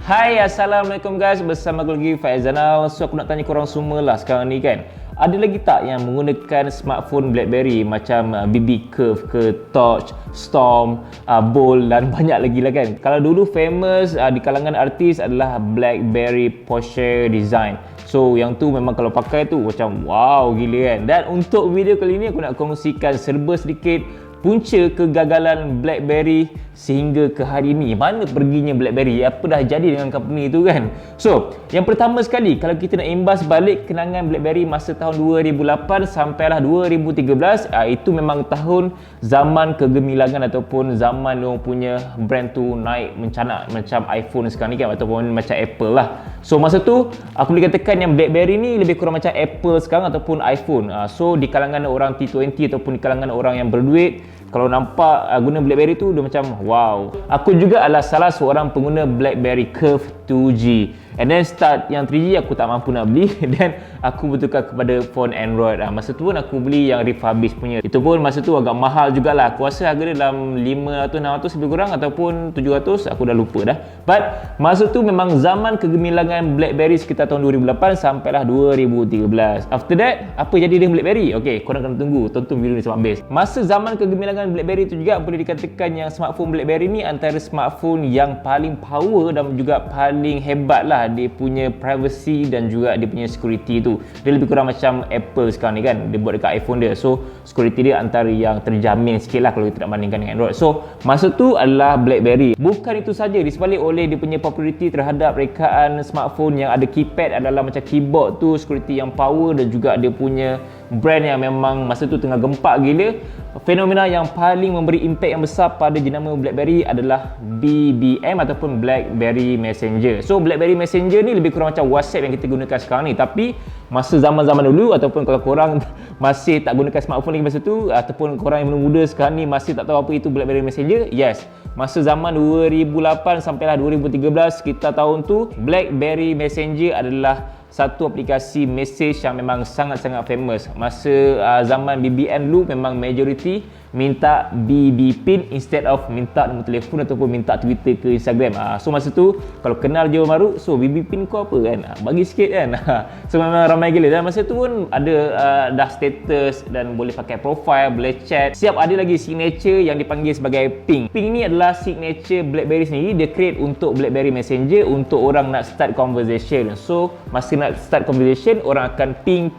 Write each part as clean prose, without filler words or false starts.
Hai, Assalamualaikum guys. Bersama aku lagi Faizanal. So aku nak tanya korang semua lah sekarang ni kan, ada lagi tak yang menggunakan smartphone BlackBerry macam BB Curve ke, Torch, Storm, Bold dan banyak lagi lah kan. Kalau dulu famous di kalangan artis adalah BlackBerry Porsche Design. So yang tu memang kalau pakai tu macam wow gila kan. Dan untuk video kali ni aku nak kongsikan serba sedikit punca kegagalan BlackBerry sehingga ke hari ini. Mana perginya BlackBerry? Apa dah jadi dengan company tu kan? So, yang pertama sekali, kalau kita nak imbas balik kenangan BlackBerry masa tahun 2008 sampailah 2013, itu memang tahun zaman kegemilangan ataupun zaman orang punya brand tu naik mencanak macam iPhone sekarang ni kan, ataupun macam Apple lah. So, masa tu aku boleh katakan yang BlackBerry ni lebih kurang macam Apple sekarang ataupun iPhone. So, di kalangan orang T20 ataupun di kalangan orang yang berduit, kalau nampak guna BlackBerry tu dia macam wow. Aku juga adalah salah seorang pengguna BlackBerry Curve 2G. And then start yang 3G aku tak mampu nak beli dan aku bertukar kepada phone Android. Masa tu pun aku beli yang refurbished punya. Itu pun masa tu agak mahal jugalah. Aku rasa harga dia dalam 500-600 lebih kurang ataupun 700, aku dah lupa dah. But masa tu memang zaman kegemilangan BlackBerry sekitar tahun 2008 sampailah 2013. After that, apa jadi dengan BlackBerry? Okay, korang kena tunggu, tonton video ni sampai habis. Masa zaman kegemilangan BlackBerry tu juga boleh dikatakan yang smartphone BlackBerry ni antara smartphone yang paling power dan juga paling hebat lah. Dia punya privacy dan juga dia punya security tu. Dia lebih kurang macam Apple sekarang ni kan, dia buat dekat iPhone dia. So security dia antara yang terjamin sikit lah kalau kita nak bandingkan dengan Android. So masa tu adalah BlackBerry. Bukan itu saja, disebalik oleh dia punya populariti terhadap rekaan smartphone yang ada keypad adalah macam keyboard tu, security yang power dan juga dia punya brand yang memang masa tu tengah gempak gila. Fenomena yang paling memberi impak yang besar pada jenama BlackBerry adalah BBM ataupun BlackBerry Messenger. So BlackBerry Messenger ni lebih kurang macam WhatsApp yang kita gunakan sekarang ni, tapi masa zaman-zaman dulu ataupun kalau korang masih tak gunakan smartphone lagi masa tu, ataupun korang yang muda sekarang ni masih tak tahu apa itu BlackBerry Messenger, yes, masa zaman 2008 sampailah 2013 sekitar tahun tu, BlackBerry Messenger adalah satu aplikasi mesej yang memang sangat-sangat famous. Masa zaman BBM dulu memang majority minta BB pin instead of minta nombor telefon ataupun minta Twitter ke Instagram. So masa tu kalau kenal je orang baru, so BB pin kau apa kan? Bagi sikit kan. So memang ramai gila. Dan masa tu pun ada dah status dan boleh pakai profile, boleh chat. Siap ada lagi signature yang dipanggil sebagai ping. Ping ni adalah signature BlackBerry sendiri. Dia create untuk BlackBerry Messenger untuk orang nak start conversation. So masa nak start conversation, orang akan ping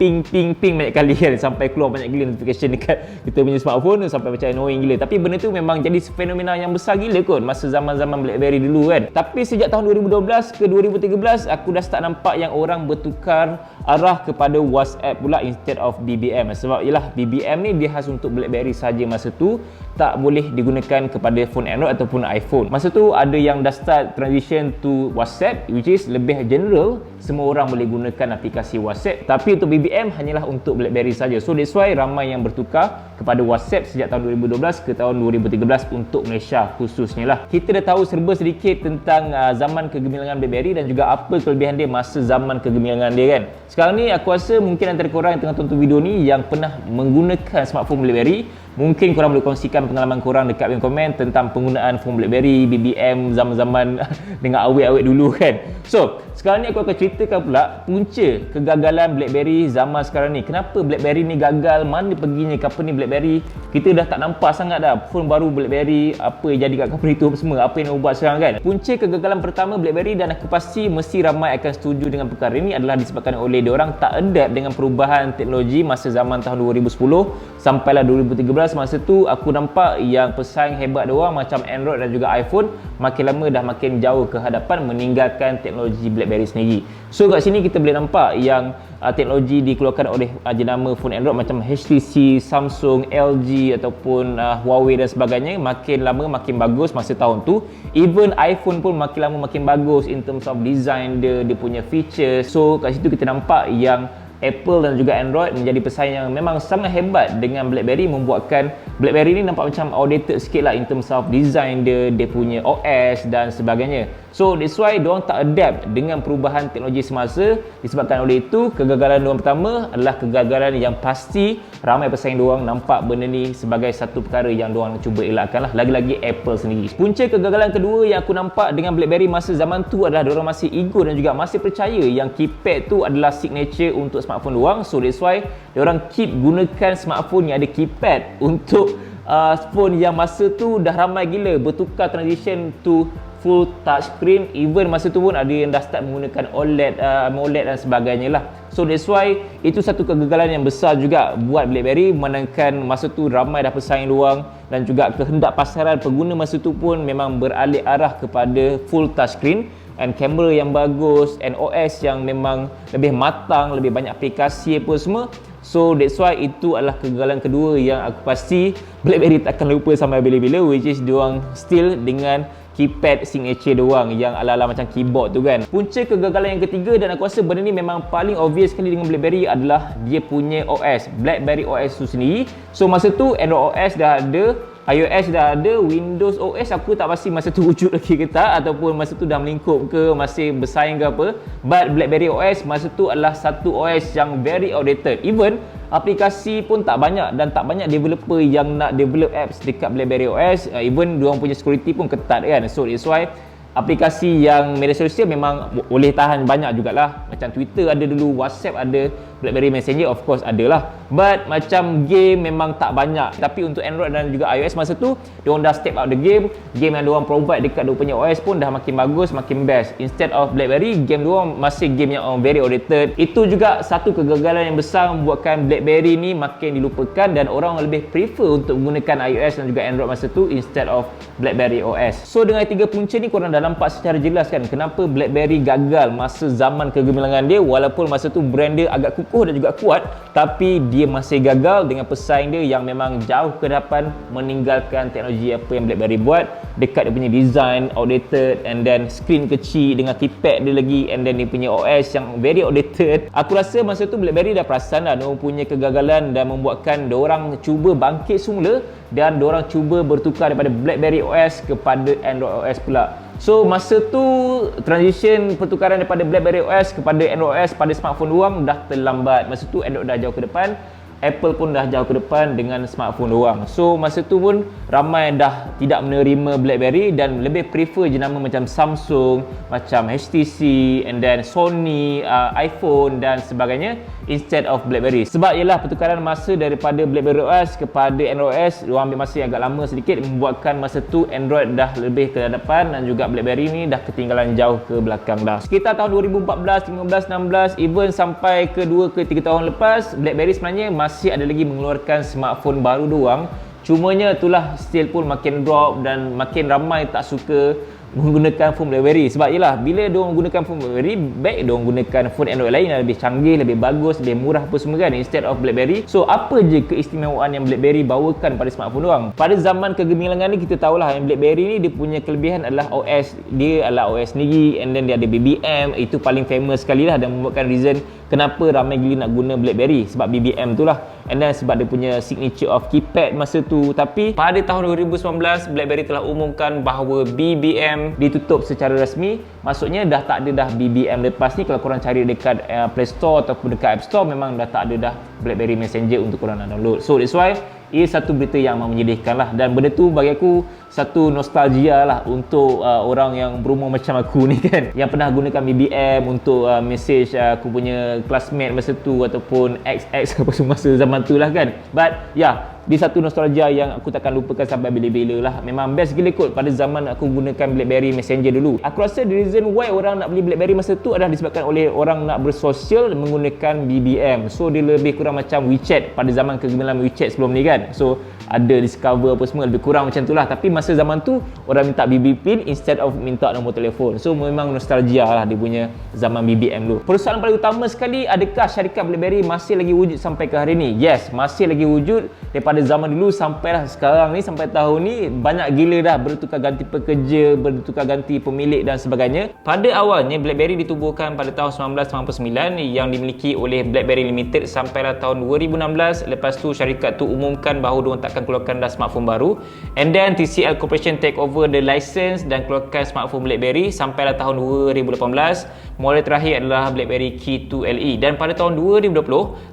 banyak kali kan, sampai keluar banyak gila notification dekat kita punya smartphone, sampai macam annoying gila. Tapi benda tu memang jadi fenomena yang besar gila kot masa zaman-zaman BlackBerry dulu kan. Tapi sejak tahun 2012 ke 2013 aku dah start nampak yang orang bertukar arah kepada WhatsApp pula instead of BBM. Sebab ialah BBM ni dia khas untuk BlackBerry saja masa tu, tak boleh digunakan kepada phone Android ataupun iPhone. Masa tu ada yang dah start transition to WhatsApp, which is lebih general, semua orang boleh gunakan aplikasi WhatsApp. Tapi untuk BBM hanyalah untuk BlackBerry saja. So that's why ramai yang bertukar kepada WhatsApp sejak tahun 2012 ke tahun 2013 untuk Malaysia khususnya lah. Kita dah tahu serba sedikit tentang zaman kegemilangan BlackBerry dan juga apa kelebihan dia masa zaman kegemilangan dia kan. Sekarang ni aku rasa mungkin antara korang yang tengah tonton video ni yang pernah menggunakan smartphone BlackBerry, mungkin korang boleh kongsikan pengalaman korang dekat komen tentang penggunaan phone BlackBerry, BBM zaman-zaman dengan awet-awet dulu kan. So, sekarang ni aku akan ceritakan pula punca kegagalan BlackBerry zaman sekarang ni. Kenapa BlackBerry ni gagal, mana perginya company BlackBerry. Kita dah tak nampak sangat dah phone baru BlackBerry, apa yang jadi kat company tu semua, apa yang nak buat sekarang kan. Punca kegagalan pertama BlackBerry, dan aku pasti mesti ramai akan setuju dengan perkara ini, adalah disebabkan oleh diorang tak adapt dengan perubahan teknologi masa zaman tahun 2010 sampailah 2013. Masa tu aku nampak yang pesaing hebat diorang macam Android dan juga iPhone makin lama dah makin jauh ke hadapan meninggalkan teknologi BlackBerry sendiri. So kat sini kita boleh nampak yang teknologi dikeluarkan oleh jenama phone Android macam HTC, Samsung, LG ataupun Huawei dan sebagainya makin lama makin bagus masa tahun tu. Even iPhone pun makin lama makin bagus in terms of design dia punya features. So kat situ kita nampak yang Apple dan juga Android menjadi pesaing yang memang sangat hebat dengan BlackBerry, membuatkan BlackBerry ni nampak macam outdated sikit lah in terms of design dia punya OS dan sebagainya. So that's why diorang tak adapt dengan perubahan teknologi semasa. Disebabkan oleh itu, kegagalan diorang pertama adalah kegagalan yang pasti ramai pesaing diorang nampak benda ni sebagai satu perkara yang diorang cuba elakkan lah, lagi-lagi Apple sendiri. Punca kegagalan kedua yang aku nampak dengan BlackBerry masa zaman tu adalah diorang masih ego dan juga masih percaya yang keypad tu adalah signature untuk smartphone diorang. So that's why diorang keep gunakan smartphone yang ada keypad untuk phone yang masa tu dah ramai gila bertukar transition to full touchscreen. Even masa tu pun ada yang dah start menggunakan OLED, AMOLED dan sebagainya lah. So that's why itu satu kegagalan yang besar juga buat BlackBerry, manakala masa tu ramai dah pesaing diorang dan juga kehendak pasaran pengguna masa tu pun memang beralih arah kepada full touchscreen and kamera yang bagus and OS yang memang lebih matang, lebih banyak aplikasi apa semua. So that's why itu adalah kegagalan kedua yang aku pasti BlackBerry takkan lupa sampai bila-bila, which is diorang still dengan keypad signature diorang yang ala-ala macam keyboard tu kan. Punca kegagalan yang ketiga, dan aku rasa benda ni memang paling obvious sekali dengan BlackBerry, adalah dia punya OS, BlackBerry OS tu sendiri. So masa tu Android OS dah ada, iOS dah ada, Windows OS aku tak pasti masa tu wujud lagi ke tak, ataupun masa tu dah melingkup ke, masih bersaing ke apa. But BlackBerry OS masa tu adalah satu OS yang very outdated. Even aplikasi pun tak banyak dan tak banyak developer yang nak develop apps dekat BlackBerry OS. Even diorang punya security pun ketat kan. So that's why aplikasi yang media sosial memang boleh tahan banyak jugalah. Macam Twitter ada dulu, WhatsApp ada, BlackBerry Messenger of course ada lah. But macam game memang tak banyak. Tapi untuk Android dan juga iOS masa tu, diorang dah step out the game. Game yang diorang provide dekat diorang punya OS pun dah makin bagus, makin best. Instead of BlackBerry, game diorang masih game yang very outdated. Itu juga satu kegagalan yang besar membuatkan BlackBerry ni makin dilupakan dan orang lebih prefer untuk menggunakan iOS dan juga Android masa tu instead of BlackBerry OS. So dengan tiga punca ni korang dah nampak secara jelas kan kenapa BlackBerry gagal masa zaman kegemilangan dia. Walaupun masa tu brand dia agak kukuh dan juga kuat, tapi dia masih gagal dengan pesaing dia yang memang jauh ke depan, meninggalkan teknologi apa yang BlackBerry buat. Dekat dia punya design outdated, and then screen kecil dengan keypad dia lagi, and then dia punya OS yang very outdated. Aku rasa masa tu BlackBerry dah perasan dah diorang punya kegagalan dan membuatkan diorang cuba bangkit semula dan diorang cuba bertukar daripada BlackBerry OS kepada Android OS pula. So masa tu transition pertukaran daripada BlackBerry OS kepada Android OS pada smartphone diorang dah terlambat. Masa tu Android dah jauh ke depan, Apple pun dah jauh ke depan dengan smartphone diorang. So masa tu pun ramai dah tidak menerima BlackBerry dan lebih prefer jenama macam Samsung, macam HTC, and then Sony, iPhone dan sebagainya instead of BlackBerry. Sebab ialah pertukaran masa daripada BlackBerry OS kepada Android OS, diorang ambil masa yang agak lama sedikit, membuatkan masa tu Android dah lebih ke depan dan juga BlackBerry ni dah ketinggalan jauh ke belakang dah. Sekitar tahun 2014, 15, 16, even sampai ke 2 ke 3 tahun lepas, BlackBerry sebenarnya masih ada lagi mengeluarkan smartphone baru doang. Cumanya itulah still pun makin drop dan makin ramai tak suka menggunakan phone BlackBerry. Sebab ialah bila diorang menggunakan phone BlackBerry, baik diorang gunakan phone Android lain yang lebih canggih, lebih bagus, lebih murah apa semua kan, instead of BlackBerry. So apa je keistimewaan yang BlackBerry bawakan pada smartphone diorang? Pada zaman kegemilangan ni kita tahulah yang BlackBerry ni dia punya kelebihan adalah OS. Dia adalah OS sendiri, and then dia ada BBM. Itu paling famous sekali lah dan membuatkan reason kenapa ramai gila nak guna BlackBerry, sebab BBM tu lah. And then sebab dia punya signature of keypad masa tu. Tapi pada tahun 2019 BlackBerry telah umumkan bahawa BBM ditutup secara rasmi. Maksudnya dah tak ada dah BBM lepas ni. Kalau korang cari dekat Play Store ataupun dekat App Store, memang dah tak ada dah BlackBerry Messenger untuk korang nak download. So that's why ia satu berita yang amat menyedihkan lah, dan benda tu bagi aku satu nostalgia lah untuk orang yang berumur macam aku ni kan, yang pernah gunakan BBM untuk message aku punya classmate masa tu ataupun XX apa semua masa zaman tu lah kan. But yeah, dia satu nostalgia yang aku takkan lupakan sampai bila-bila lah. Memang best gila kot pada zaman aku gunakan BlackBerry Messenger dulu. Aku rasa the reason why orang nak beli BlackBerry masa tu adalah disebabkan oleh orang nak bersosial menggunakan BBM. So dia lebih kurang macam WeChat pada zaman kegemilangan WeChat sebelum ni kan. So ada Discover apa semua, lebih kurang macam tu lah. Tapi masa zaman tu orang minta BB pin instead of minta nombor telefon. So memang nostalgia lah dia punya zaman BBM dulu. Persoalan paling utama sekali, adakah syarikat BlackBerry masih lagi wujud sampai ke hari ni? Yes, masih lagi wujud. Daripada zaman dulu sampailah sekarang ni, sampai tahun ni banyak gila dah bertukar ganti pekerja, bertukar ganti pemilik dan sebagainya. Pada awalnya BlackBerry ditubuhkan pada tahun 1999 yang dimiliki oleh BlackBerry Limited sampailah tahun 2016. Lepas tu syarikat tu umumkan mengumumkan bahawa diorang takkan keluarkan dah smartphone baru. And then TCL Corporation take over the license dan keluarkan smartphone BlackBerry sampailah tahun 2018. Model terakhir adalah BlackBerry Key 2 LE, dan pada tahun 2020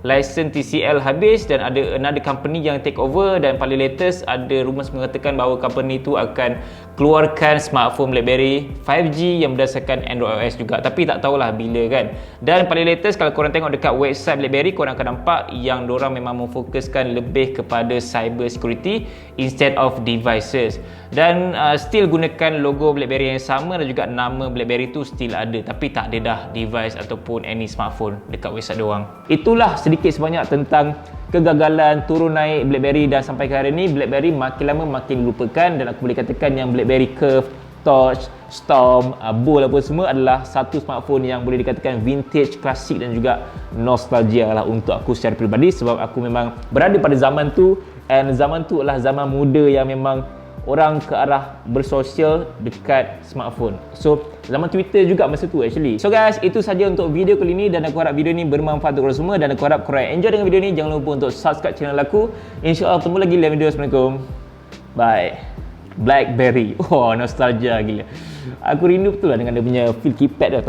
license TCL habis dan ada another company yang take over, dan paling latest ada rumours mengatakan bahawa company itu akan keluarkan smartphone BlackBerry 5G yang berdasarkan Android OS juga, tapi tak tahulah bila kan. Dan paling latest kalau korang tengok dekat website BlackBerry, korang akan nampak yang diorang memang memfokuskan lebih kepada cyber security instead of devices, dan still gunakan logo BlackBerry yang sama dan juga nama BlackBerry tu still ada, tapi tak ada dah device ataupun any smartphone dekat website diorang. Itulah sedikit sebanyak tentang kegagalan turun naik BlackBerry, dan sampai ke hari ni BlackBerry makin lama makin dilupakan, dan aku boleh katakan yang BlackBerry Curve, Torch, Storm, Bold apa semua adalah satu smartphone yang boleh dikatakan vintage, klasik dan juga nostalgia lah untuk aku secara peribadi, sebab aku memang berada pada zaman tu, and zaman tu adalah zaman muda yang memang orang ke arah bersosial dekat smartphone. So zaman Twitter juga masa tu actually. So guys, itu saja untuk video kali ni, dan aku harap video ni bermanfaat untuk korang semua, dan aku harap korang enjoy dengan video ni. Jangan lupa untuk subscribe channel aku. InsyaAllah ketemu lagi dalam video. Assalamualaikum. Bye. BlackBerry. Oh, nostalgia gila. Aku rindu betul lah dengan dia punya feel keypad dah.